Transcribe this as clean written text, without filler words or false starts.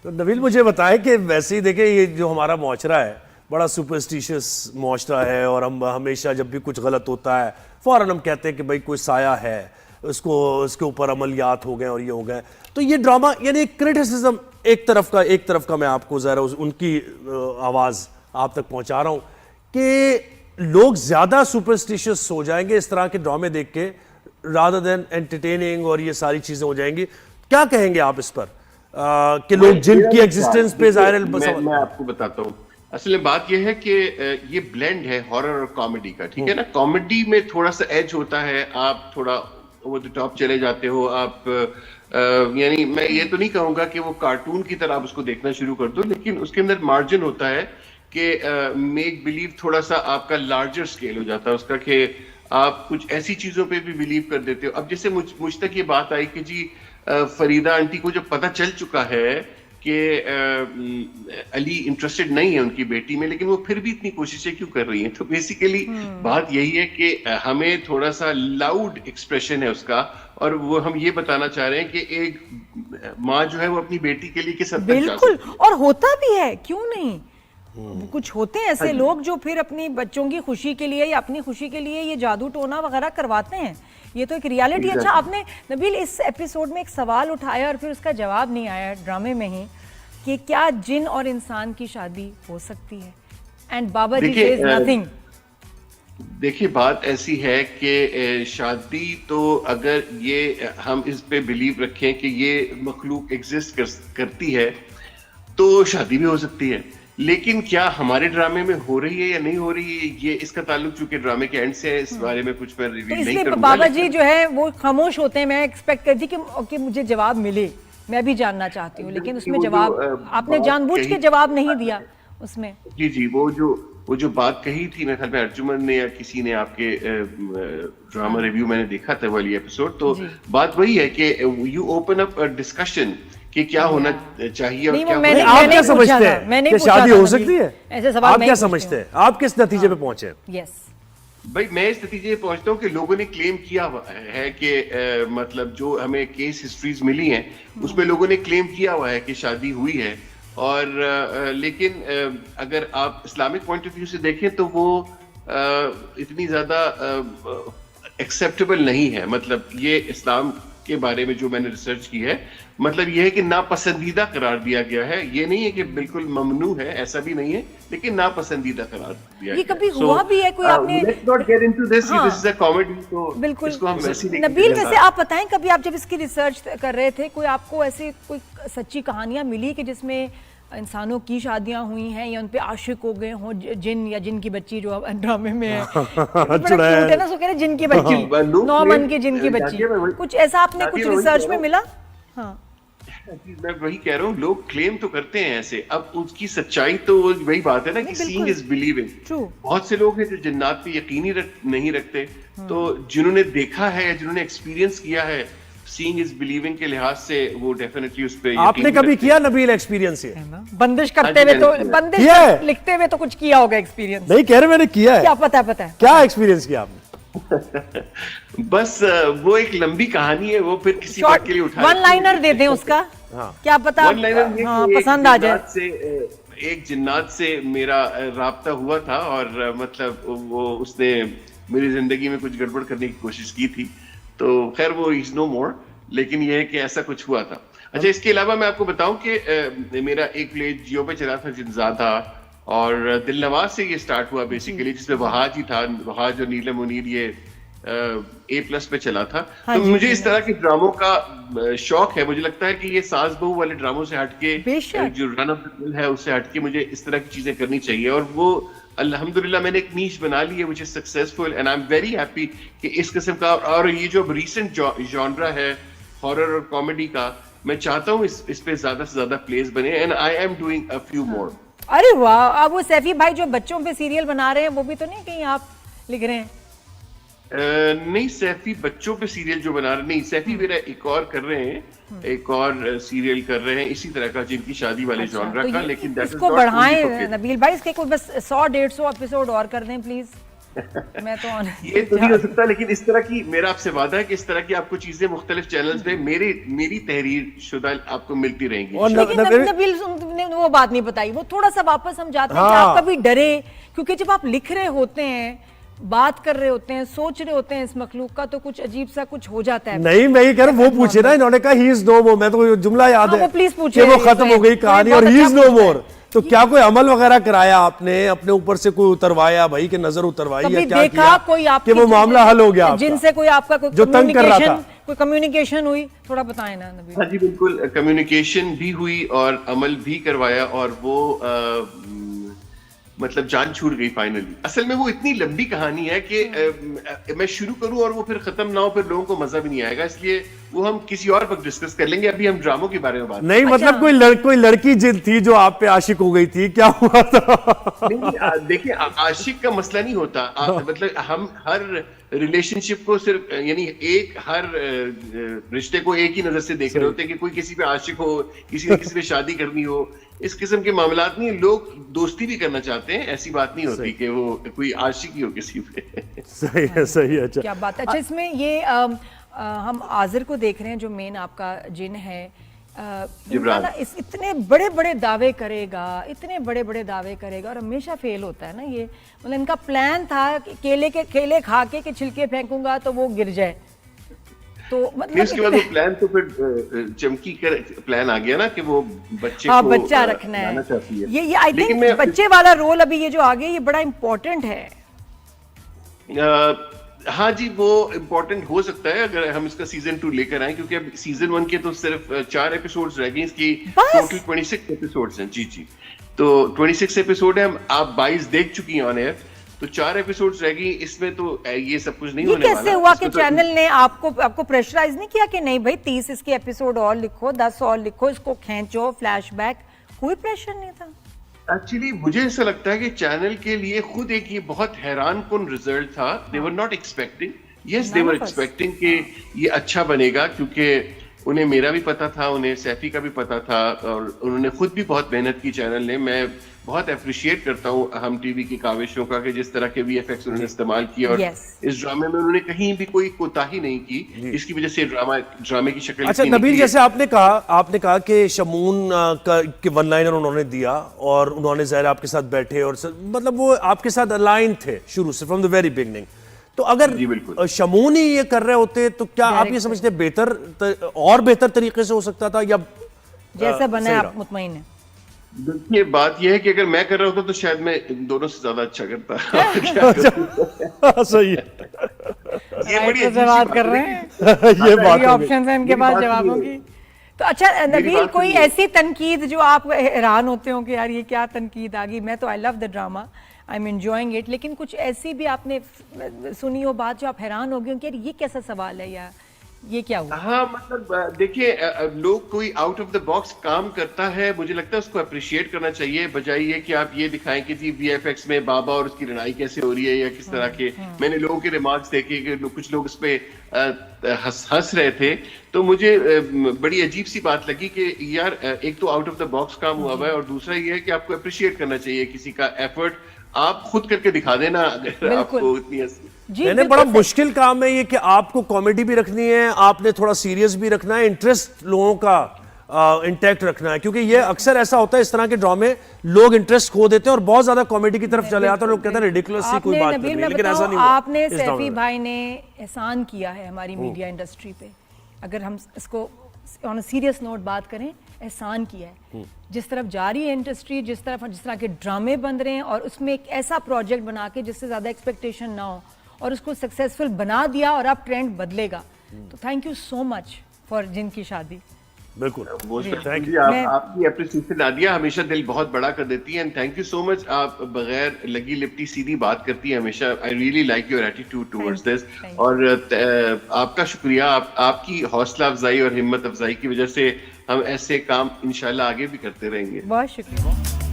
तो नबील मुझे बताएं कि वैसे ही देखें ये जो हमारा मुआशरा है बड़ा सुपरस्टिशियस मुआशरा है, और हम हमेशा जब भी कुछ गलत होता है फ़ौरन हम कहते हैं कि भाई कोई साया है, उसको उसके ऊपर अमलियात हो गए और ये हो गए। तो ये ड्रामा यानी क्रिटिसिज्म एक तरफ का मैं आपको ज़रा उनकी आवाज़ आप तक पहुंचा रहा हूं कि लोग ज़्यादा सुपरस्टिशियस हो जाएंगे इस तरह के ड्रामे देख के, रादर देन एंटरटेनिंग, और ये सारी चीज़ें हो जाएंगी। क्या कहेंगे आप इस पर कि लोग जिनकी एग्जिस्टेंस पे ज़ाहिर मैं आपको बताता हूँ। असल में बात यह है कि ये ब्लेंड है हॉरर और कॉमेडी का, ठीक है ना। कॉमेडी में थोड़ा सा एज होता है, आप थोड़ा ओवर द टॉप चले जाते हो आप, यानी मैं ये तो नहीं कहूंगा कि वो कार्टून की तरह आप उसको देखना शुरू कर दो, लेकिन उसके अंदर मार्जिन होता है कि मेक बिलीव थोड़ा सा आपका लार्जर स्केल हो जाता है उसका, कि आप कुछ ऐसी चीजों पे भी बिलीव कर देते हो। अब जैसे मुझ तक ये बात आई कि जी फरीदा आंटी को जब पता चल चुका है कि अली इंटरेस्टेड नहीं है उनकी बेटी में, लेकिन वो फिर भी इतनी कोशिशें क्यों कर रही हैं। तो बेसिकली बात यही है कि हमें थोड़ा सा लाउड एक्सप्रेशन है उसका, और वो हम ये बताना चाह रहे हैं कि एक माँ जो है वो अपनी बेटी के लिए किस हद तक जा सकती है। और होता भी है, क्यों नहीं। कुछ होते हैं ऐसे लोग जो फिर अपनी बच्चों की खुशी के लिए या अपनी खुशी के लिए ये जादू टोना वगैरह करवाते हैं। ये तो एक रियलिटी। अच्छा, आपने नबील इस एपिसोड में एक सवाल उठाया और फिर उसका जवाब नहीं आया ड्रामे में ही, कि क्या जिन और इंसान की शादी हो सकती है, and baba ji says nothing. देखिए बात ऐसी है कि शादी तो अगर ये हम इस पे बिलीव रखें कि ये मखलूक एग्जिस्ट करती है तो शादी भी हो सकती है, लेकिन क्या हमारे ड्रामे में हो रही है या नहीं हो रही है, ये इसका ताल्लुक चूंकि ड्रामे के एंड से है, इस बारे में कुछ मैं रिवील नहीं करूंगा। बाबा जी जो है वो खामोश होते हैं। मैं एक्सपेक्ट करती कि मुझे जवाब मिले, मैं भी जानना चाहती हूँ, लेकिन उसमें जवाब आपने जानबूझ के जवाब नहीं दिया उसमें। जी वो जो बात कही थी, मेरे ख्याल में अर्जुमन ने या किसी ने आपके ड्रामा रिव्यू मैंने देखा था वाली एपिसोड, तो बात वही है कि यू ओपन अप डिस्कशन कि क्या होना चाहिए और क्या नहीं। आप क्या समझते हैं कि शादी हो सकती है? ऐसे सवाल आप क्या समझते हैं? आप किस नतीजे पे पहुंचे? यस भाई मैं इस नतीजे पे पहुंचता हूँ कि लोगों ने क्लेम किया है कि मतलब जो हमें केस हिस्ट्रीज मिली हैं उसमें लोगों ने क्लेम किया हुआ है कि शादी हुई है, और लेकिन अगर आप इस्लामिक पॉइंट ऑफ व्यू से देखें तो वो इतनी ज्यादा एक्सेप्टेबल नहीं है। मतलब ये इस्लाम के बारे में जो मैंने रिसर्च की है, मतलब ये है कि नापसंदीदा करार दिया गया है। ये नहीं है कि बिल्कुल ममनू है, ऐसा भी नहीं है, लेकिन नापसंदीदा करार दिया ये कभी हुआ भी है कोई आपने? Let's not get into this, this is a comedy, तो बिल्कुल इसको हम वैसे ही नबील, वैसे आप बताएं कभी आप जब इसकी रिसर्च कर रहे थे, कोई आपको ऐसी कोई सच्ची कहानियां मिली कि जिसमें इंसानों की शादियां हुई हैं या उन पे आशिक हो गए हों, जिन या जिन की बच्ची जो ड्रामे में है ना, सो कह रहे जिन की बच्ची, 9 मन की जिन की बच्ची, कुछ ऐसा आपने कुछ रिसर्च में मिला? हाँ मैं वही कह रहा हूँ, लोग क्लेम तो करते हैं ऐसे, अब उसकी सच्चाई तो वही बात है ना कि सीइंग इज बिलीविंग। बहुत से लोग हैं जो जिन्नात पे यकीन ही नहीं रखते, तो जिन्होंने देखा है या जिन्होंने एक्सपीरियंस किया है सीइंग इज बिलीविंग के लिहाज से, वो डेफिनेटली उस पे आपने कभी किया नबील एक्सपीरियंस? ये बंदिश करते हुए तो, बंदिश लिखते हुए तो कुछ किया होगा एक्सपीरियंस? नहीं कह रहे, मैंने किया है। क्या पता है क्या एक्सपीरियंस किया आपने? बस वो एक लंबी कहानी है, वो फिर किसी बात के लिए उठा, वन लाइनर दे दें उसका। क्या पता पसंद आ जाए। एक जिन्नात से मेरा राब्ता हुआ था, और मतलब वो उसने मेरी जिंदगी में कुछ गड़बड़ करने की कोशिश की थी, तो खैर वो इज नो मोर, लेकिन ये है कि ऐसा कुछ हुआ था। अच्छा, इसके अलावा मैं आपको बताऊं कि मेरा एक प्ले जियो पे चला था जिनज़ादा, और दिलनवाज से ये स्टार्ट हुआ बेसिकली, जिसमें वहाज ही था, वहाज और नीलम मुनीर, ये A+ पे चला था। तो मुझे इस तरह के ड्रामों का शौक है। मुझे लगता है कि ये सास बहू वाले ड्रामों से हटके, जो रन ऑफ द मिल है उससे हटके मुझे इस तरह की चीजें करनी चाहिए, और वो अल्हम्दुलिल्लाह मैंने एक नीश बना ली है which is successful, and I am very happy कि इस किस्म का, और ये जो रिसेंट जॉनरा है हॉरर और कॉमेडी का, मैं चाहता हूँ इस पे ज्यादा से ज्यादा प्लेस बने, and I am doing a few more. अरे वाह, अब वो सैफी भाई जो बच्चों पे सीरियल बना रहे हैं, वो भी तो नहीं कहीं आप लिख रहे हैं? नहीं, सैफी बच्चों पे सीरियल जो बना रहे, नहीं, सैफी मेरा एक और कर रहे हैं, एक और सीरियल कर रहे हैं इसी तरह का, जिनकी शादी वाले जॉनरा का, लेकिन इसको बढ़ाएं नबील भाई, इसके कोई बस 100-150 एपिसोड और कर दें प्लीज। मैं तो ये तो नहीं हो सकता, लेकिन इस तरह की मेरा आपसे वादा है कि इस तरह की आपको चीजें मुख्तलिफ चैनल्स पे मेरी तहरीर शुदा आपको मिलती रहेंगी। और लेकिन नबील- नबील तुमने वो बात नहीं बताई, वो थोड़ा सा वापस हम जाते हैं कि हाँ। आप कभी डरे, क्योंकि जब आप लिख रहे होते हैं, बात कर रहे होते हैं, सोच रहे होते हैं इस मखलूक का, तो कुछ अजीब सा कुछ हो जाता है। नहीं, मैं ये कह रहा हूं, वो पूछे ना, इन्होंने कहा ही इज नो मोर, मैं तो जुमला याद हाँ, है वो प्लीज कि पूछिए, वो खत्म हो गई ये कहानी बहुत और ही अच्छा इज नो पूछा है। मोर। तो क्या कोई अमल वगैरह कराया आपने, अपने ऊपर से कोई उतरवाया भाई कि नजर उतरवाई या कभी क्या देखा किया कोई कि आपकी वो मामला हल हो गया आपका? जिनसे कोई आपका कोई जो तंग कर रहा था। कोई कम्युनिकेशन हुई, थोड़ा बताएं ना नबील। हाँ जी बिल्कुल, कम्युनिकेशन भी हुई और अमल भी करवाया, और वो मतलब जान छूट गई फाइनली। असल में वो इतनी लंबी कहानी है कि मैं शुरू करूं और वो फिर खत्म ना हो, फिर लोगों को मजा भी नहीं आएगा, इसलिए वो हम किसी और वक्त डिस्कस कर लेंगे। अभी हम ड्रामों के बारे में बात नहीं, मतलब कोई लड़की जिन थी जो आप पे आशिक हो गई थी, क्या हुआ था? नहीं, देखिए आशिक का मसला नहीं होता, मतलब हम हर रिलेशनशिप को सिर्फ यानी हर रिश्ते को एक ही नजर से देख रहे होते हैं कि कोई किसी पे आशिक हो, किसी ने किसी पे शादी करनी हो, इस किस्म के मामलात नहीं। लोग दोस्ती भी करना चाहते हैं, ऐसी बात नहीं होती कि वो कोई आशिकी हो किसी पे। सही है, सही है। अच्छा, क्या बात है। अच्छा, इसमें ये हम आजिर को देख रहे हैं जो मेन आपका जिन है, जिब्रान। इस इतने बड़े बड़े दावे करेगा, इतने बड़े बड़े दावे करेगा और हमेशा फेल होता है ना ये। मतलब इनका प्लान था कि केले खा के छिलके फेंकूंगा तो वो गिर जाए, तो मतलब इसके बाद वो प्लान तो फिर चमकी कर प्लान आ गया ना कि वो बच्चे हाँ, को बच्चा रखना लाना है। चाहती है। ये आई लेकिन थिंक बच्चे वाला रोल अभी ये जो आ गया, ये बड़ा इंपॉर्टेंट है। हाँ जी, वो इम्पोर्टेंट हो सकता है अगर हम इसका सीजन 2 लेकर आए, क्योंकि अब सीजन 1 के तो सिर्फ 4 एपिसोड्स रह गए, इसकी टोटल 26 एपिसोड्स हैं। जी जी, तो 26 एपिसोड है, आप 22 देख चुकी हैं ऑन एयर, तो 4 एपिसोड्स रह गई। इसमें तो ये सब कुछ नहीं ये होने वाला। कैसे हुआ कि इसमें तो- चैनल ने आपको प्रेशराइज नहीं किया कि नहीं भाई 30 इसके एपिसोड और लिखो, 10 और लिखो, इसको खींचो, फ्लैशबैक? कोई प्रेशर नहीं था? एक्चुअली मुझे ऐसा लगता है कि चैनल के लिए खुद एक ये बहुत हैरान कुन रिजल्ट था। They were not expecting, yes they were expecting कि ये अच्छा बनेगा, क्योंकि उन्हें मेरा भी पता था, उन्हें सैफी का भी पता था, और उन्होंने खुद भी बहुत मेहनत की चैनल ने। मैं बहुत अप्रिशिएट करता हूँ हम टीवी की काविशों का कि जिस तरह के VFX उन्होंने इस्तेमाल किए, और इस ड्रामे में उन्होंने कहीं भी कोई कोताही नहीं की, इसकी वजह से ड्रामे की शक्ल। अच्छा नबील, जैसे आपने कहा कि शमून के वन लाइनर उन्होंने दिया और उन्होंने ज़ाहिर आपके साथ बैठे और मतलब वो आपके साथ अलाइन थे शुरू से, फ्रॉम द वेरी बिगनिंग। तो अगर शमून ही ये कर रहे होते तो क्या आप ये समझते बेहतर तरीके से हो सकता था, या जैसा बना आप मुतमईन है? देखिए बात यह है कि अगर मैं कर रहा होता तो शायद मैं दोनों से ज्यादा अच्छा करता। सही है, ये बड़ी तो बात कर रहे हैं। ये बात ऑप्शंस हैं इनके पास जवाबों की। तो अच्छा नबील, कोई ऐसी तनकीद जो आप हैरान होते हो कि यार ये क्या तनकीद आ गई? मैं तो I love the drama, I am enjoying it, लेकिन कुछ ऐसी भी आपने सुनी हो बात जो आप हैरान हो गए कि यार ये कैसा सवाल है या ये क्या हुआ? हाँ, मतलब देखिए, लोग कोई आउट ऑफ द बॉक्स काम करता है, मुझे लगता है उसको अप्रिशिएट करना चाहिए, बजाय ये कि आप ये दिखाएं कि जी VFX में बाबा और उसकी लड़ाई कैसे हो रही है या किस तरह के। मैंने लोगों के रिमार्क्स देखे कि कुछ लोग उस पे हंस रहे थे, तो मुझे बड़ी अजीब सी बात लगी कि यार एक तो आउट ऑफ द बॉक्स काम हुआ हुआ है, और दूसरा ये है कि आपको अप्रिशिएट करना चाहिए किसी का एफर्ट। आप खुद करके दिखा देना अगर आपको इतनी मैंने बड़ा मुश्किल काम है ये कि आपको कॉमेडी भी रखनी है, आपने थोड़ा सीरियस भी रखना है, इंटरेस्ट लोगों का इंटैक्ट रखना है, क्योंकि ये अक्सर ऐसा होता है इस तरह के ड्रामे, लोग इंटरेस्ट खो देते हैं और बहुत ज्यादा कॉमेडी की तरफ चले आते हैं, लोग कहते हैं रिडिकुलस सी कोई बात नहीं, लेकिन ऐसा नहीं हुआ। आपने सैफी भाई ने एहसान किया है हमारी मीडिया इंडस्ट्री पे, अगर हम इसको ऑन अ सीरियस नोट बात करें, एहसान किया है। जिस तरफ जा रही है इंडस्ट्री, जिस तरह के ड्रामे बन रहे हैं, और उसमें एक ऐसा प्रोजेक्ट बना के जिससे ज्यादा एक्सपेक्टेशन ना हो और उसको सक्सेसफुल बना दिया, और अब ट्रेंड बदलेगा। तो thank you so much for जिनकी शादी। बिल्कुल, आपकी एप्रिसिएशन नादिया हमेशा दिल बहुत बड़ा कर देती है, and thank you so much. आप बगैर लगी लिपटी सीधी बात करती है हमेशा। I really like your attitude towards this, और आपका शुक्रिया। आपकी हौसला अफजाई और हिम्मत अफजाई की वजह से हम ऐसे काम इंशाल्लाह आगे भी करते रहेंगे। बहुत शुक्रिया।